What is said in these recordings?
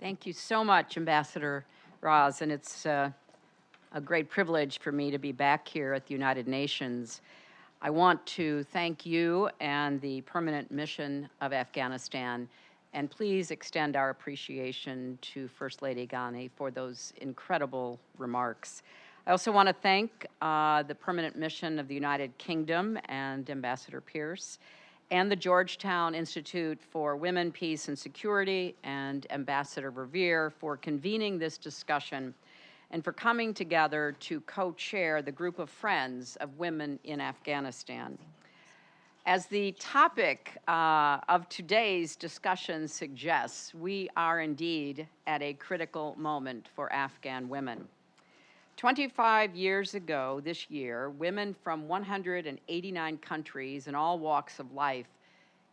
Thank you so much, Ambassador Roz, and it's a great privilege for me to be back here at the United Nations. I want to thank you and the Permanent Mission of Afghanistan, and please extend our appreciation to First Lady Ghani for those incredible remarks. I also want to thank the Permanent Mission of the United Kingdom and Ambassador Pierce, and the Georgetown Institute for Women, Peace, and Security, and Ambassador Revere for convening this discussion and for coming together to co-chair the group of Friends of Women in Afghanistan. As the topic of today's discussion suggests, we are indeed at a critical moment for Afghan women. 25 years ago this year, women from 189 countries in all walks of life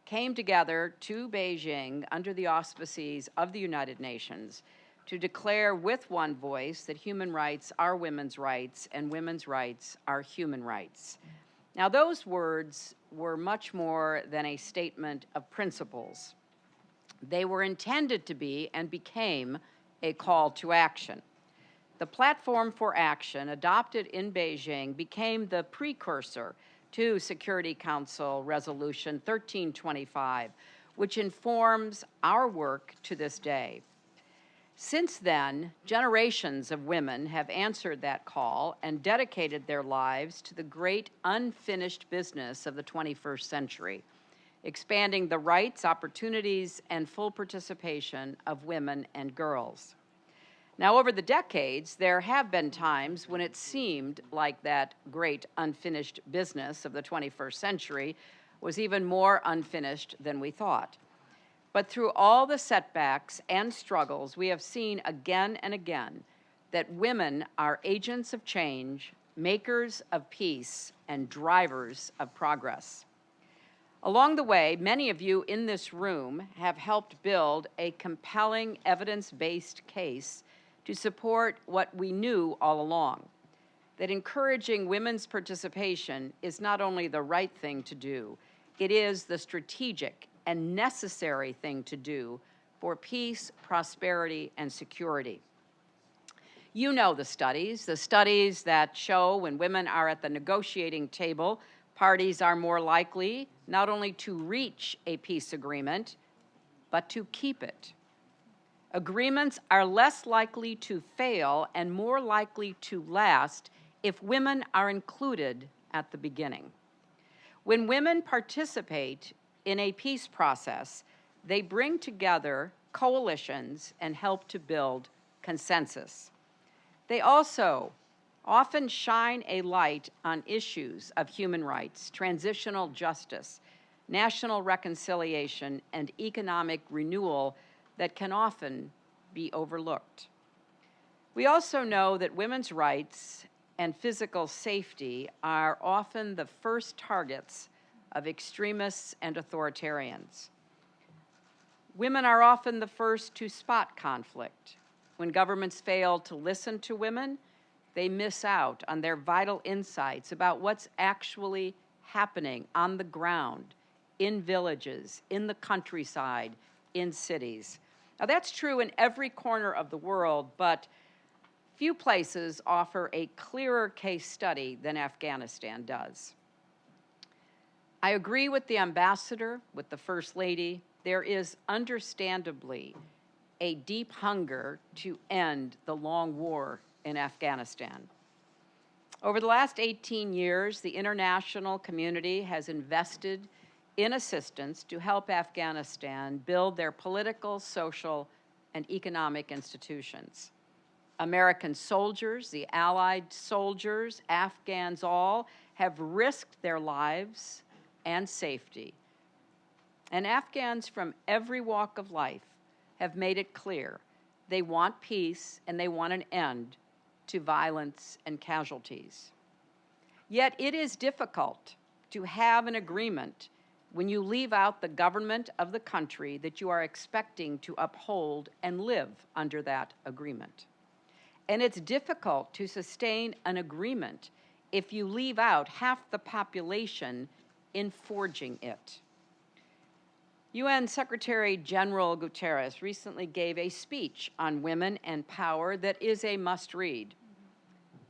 came together to Beijing under the auspices of the United Nations to declare with one voice that human rights are women's rights and women's rights are human rights. Now, those words were much more than a statement of principles. They were intended to be and became a call to action. The Platform for Action, adopted in Beijing, became the precursor to Security Council Resolution 1325, which informs our work to this day. Since then, generations of women have answered that call and dedicated their lives to the great unfinished business of the 21st century, expanding the rights, opportunities, and full participation of women and girls. Now, over the decades, there have been times when it seemed like that great unfinished business of the 21st century was even more unfinished than we thought. But through all the setbacks and struggles, we have seen again and again that women are agents of change, makers of peace, and drivers of progress. Along the way, many of you in this room have helped build a compelling evidence-based case to support what we knew all along, that encouraging women's participation is not only the right thing to do, it is the strategic and necessary thing to do for peace, prosperity, and security. You know the studies that show when women are at the negotiating table, parties are more likely not only to reach a peace agreement, but to keep it. Agreements are less likely to fail and more likely to last if women are included at the beginning. When women participate in a peace process, they bring together coalitions and help to build consensus. They also often shine a light on issues of human rights, transitional justice, national reconciliation, and economic renewal that can often be overlooked. We also know that women's rights and physical safety are often the first targets of extremists and authoritarians. Women are often the first to spot conflict. When governments fail to listen to women, they miss out on their vital insights about what's actually happening on the ground, in villages, in the countryside, in cities. Now, that's true in every corner of the world, but few places offer a clearer case study than Afghanistan does. I agree with the ambassador, with the First Lady. There is understandably a deep hunger to end the long war in Afghanistan. Over the last 18 years, the international community has invested in assistance to help Afghanistan build their political, social, and economic institutions. American soldiers, the Allied soldiers, Afghans all, have risked their lives and safety. And Afghans from every walk of life have made it clear they want peace and they want an end to violence and casualties. Yet it is difficult to have an agreement when you leave out the government of the country that you are expecting to uphold and live under that agreement. And it's difficult to sustain an agreement if you leave out half the population in forging it. UN Secretary General Guterres recently gave a speech on women and power that is a must-read.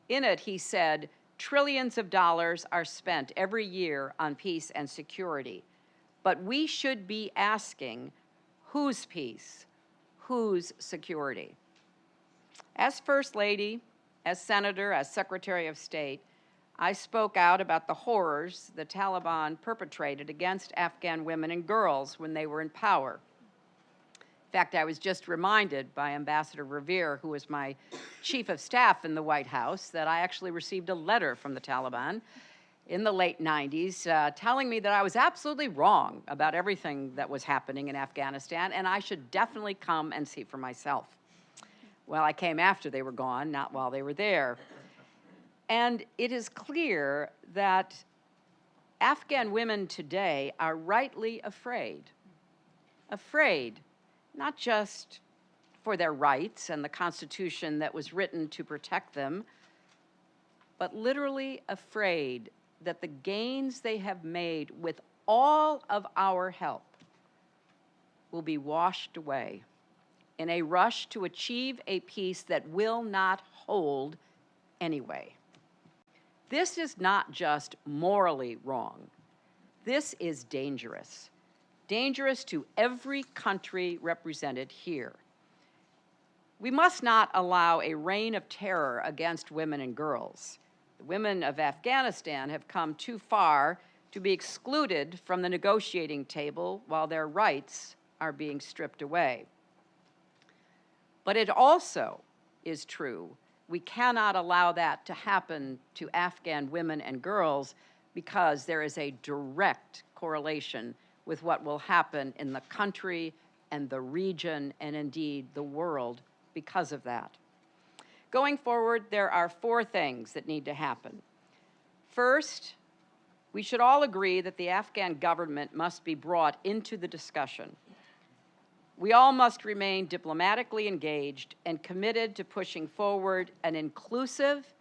In it, he said, trillions of dollars are spent every year on peace and security, but we should be asking, whose peace, whose security? As First Lady, as Senator, as Secretary of State, I spoke out about the horrors the Taliban perpetrated against Afghan women and girls when they were in power. In fact, I was just reminded by Ambassador Revere, who was my chief of staff in the White House, that I actually received a letter from the Taliban in the late 90s telling me that I was absolutely wrong about everything that was happening in Afghanistan, and I should definitely come and see for myself. Well, I came after they were gone, not while they were there. And it is clear that Afghan women today are rightly afraid. Afraid, not just for their rights and the Constitution that was written to protect them, but literally afraid that the gains they have made with all of our help will be washed away in a rush to achieve a peace that will not hold anyway. This is not just morally wrong. This is dangerous. Dangerous to every country represented here. We must not allow a reign of terror against women and girls. The women of Afghanistan have come too far to be excluded from the negotiating table while their rights are being stripped away. But it also is true we cannot allow that to happen to Afghan women and girls because there is a direct correlation with what will happen in the country and the region and indeed the world because of that. Going forward, there are 4 things that need to happen. First, we should all agree that the Afghan government must be brought into the discussion. We all must remain diplomatically engaged and committed to pushing forward an inclusive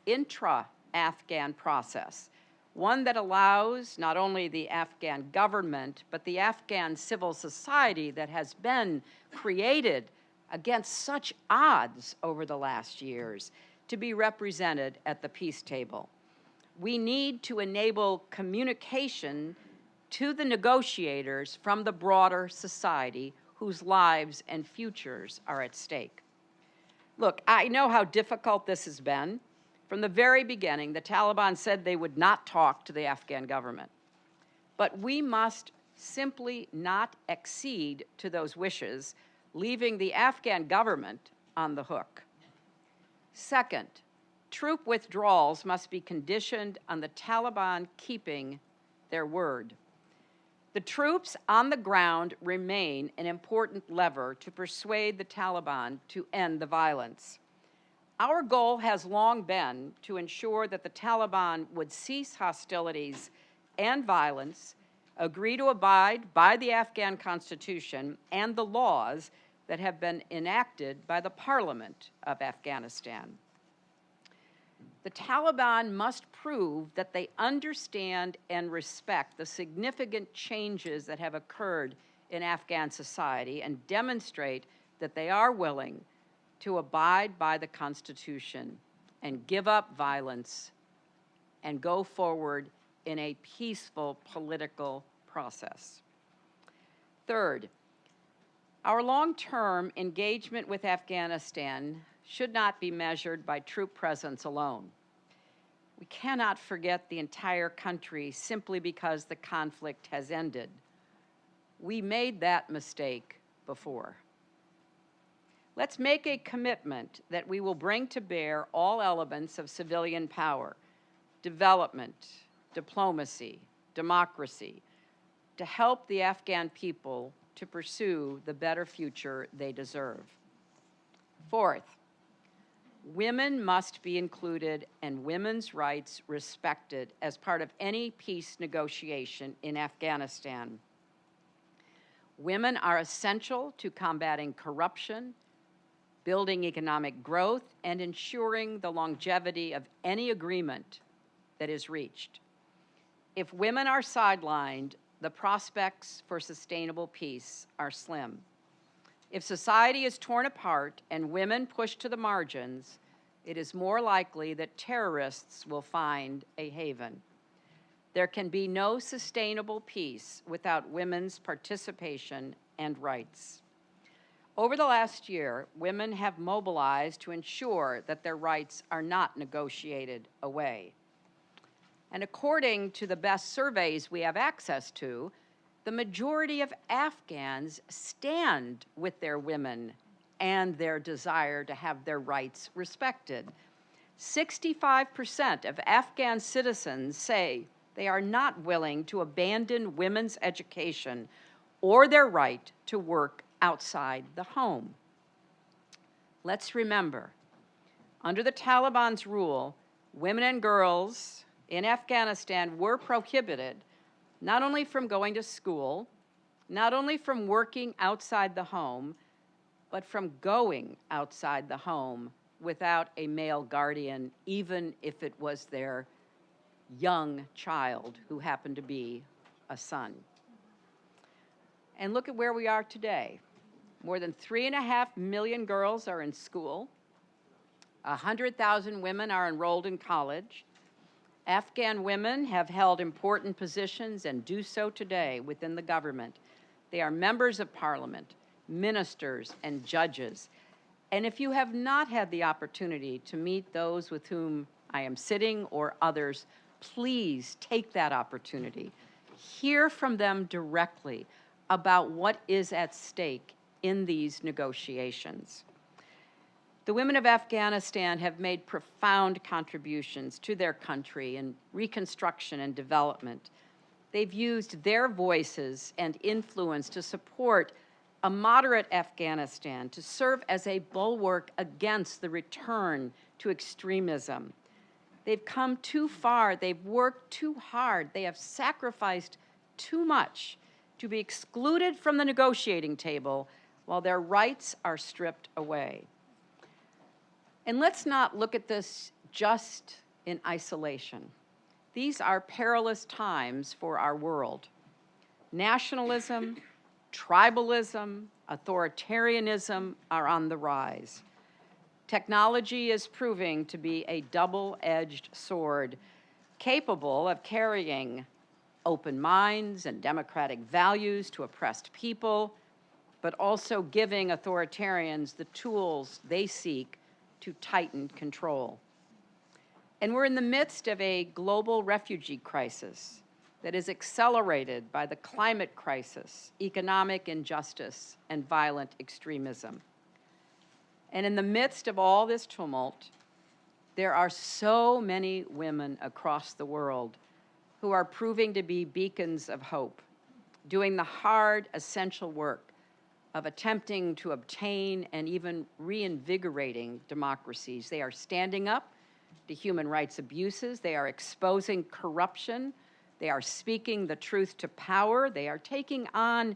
intra-Afghan process, one that allows not only the Afghan government, but the Afghan civil society that has been created against such odds over the last years to be represented at the peace table. We need to enable communication to the negotiators from the broader society whose lives and futures are at stake. Look, I know how difficult this has been. From the very beginning, the Taliban said they would not talk to the Afghan government. But we must simply not accede to those wishes, leaving the Afghan government on the hook. Second, troop withdrawals must be conditioned on the Taliban keeping their word. The troops on the ground remain an important lever to persuade the Taliban to end the violence. Our goal has long been to ensure that the Taliban would cease hostilities and violence, agree to abide by the Afghan Constitution and the laws that have been enacted by the Parliament of Afghanistan. The Taliban must prove that they understand and respect the significant changes that have occurred in Afghan society and demonstrate that they are willing to abide by the Constitution and give up violence and go forward in a peaceful political process. Third, our long-term engagement with Afghanistan should not be measured by troop presence alone. We cannot forget the entire country simply because the conflict has ended. We made that mistake before. Let's make a commitment that we will bring to bear all elements of civilian power, development, diplomacy, democracy, to help the Afghan people to pursue the better future they deserve. Fourth, women must be included and women's rights respected as part of any peace negotiation in Afghanistan. Women are essential to combating corruption, building economic growth, and ensuring the longevity of any agreement that is reached. If women are sidelined, the prospects for sustainable peace are slim. If society is torn apart and women pushed to the margins, it is more likely that terrorists will find a haven. There can be no sustainable peace without women's participation and rights. Over the last year, women have mobilized to ensure that their rights are not negotiated away. And according to the best surveys we have access to, the majority of Afghans stand with their women and their desire to have their rights respected. 65% of Afghan citizens say they are not willing to abandon women's education or their right to work outside the home. Let's remember, under the Taliban's rule, women and girls in Afghanistan were prohibited not only from going to school, not only from working outside the home, but from going outside the home without a male guardian, even if it was their young child who happened to be a son. And look at where we are today. More than 3.5 million girls are in school. 100,000 women are enrolled in college. Afghan women have held important positions and do so today within the government. They are members of parliament, ministers, and judges. And if you have not had the opportunity to meet those with whom I am sitting or others, please take that opportunity. Hear from them directly about what is at stake in these negotiations. The women of Afghanistan have made profound contributions to their country in reconstruction and development. They've used their voices and influence to support a moderate Afghanistan, to serve as a bulwark against the return to extremism. They've come too far, they've worked too hard, they have sacrificed too much to be excluded from the negotiating table while their rights are stripped away. And let's not look at this just in isolation. These are perilous times for our world. Nationalism, tribalism, authoritarianism are on the rise. Technology is proving to be a double-edged sword, capable of carrying open minds and democratic values to oppressed people, but also giving authoritarians the tools they seek to tighten control. And we're in the midst of a global refugee crisis that is accelerated by the climate crisis, economic injustice, and violent extremism. And in the midst of all this tumult, there are so many women across the world who are proving to be beacons of hope, doing the hard, essential work of attempting to obtain and even reinvigorating democracies. They are standing up to human rights abuses. They are exposing corruption. They are speaking the truth to power. They are taking on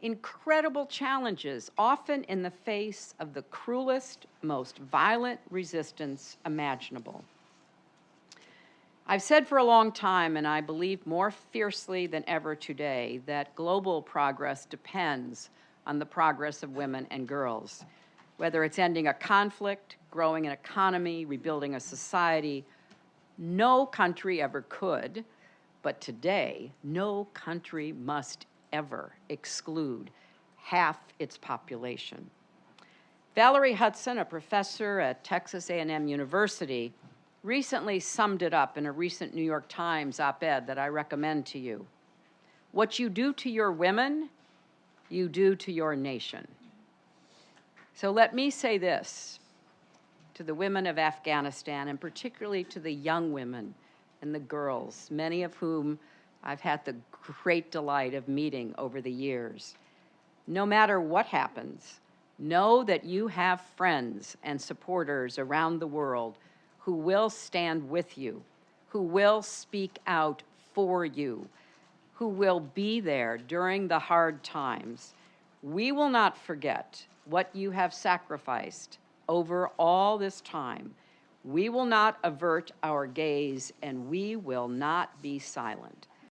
incredible challenges, often in the face of the cruelest, most violent resistance imaginable. I've said for a long time, and I believe more fiercely than ever today, that global progress depends on the progress of women and girls. Whether it's ending a conflict, growing an economy, rebuilding a society, no country ever could, but today, no country must ever exclude half its population. Valerie Hudson, a professor at Texas A&M University, recently summed it up in a recent New York Times op-ed that I recommend to you. What you do to your women, you do to your nation. So let me say this to the women of Afghanistan, and particularly to the young women and the girls, many of whom I've had the great delight of meeting over the years. No matter what happens, know that you have friends and supporters around the world who will stand with you, who will speak out for you, who will be there during the hard times. We will not forget what you have sacrificed over all this time. We will not avert our gaze, and we will not be silent.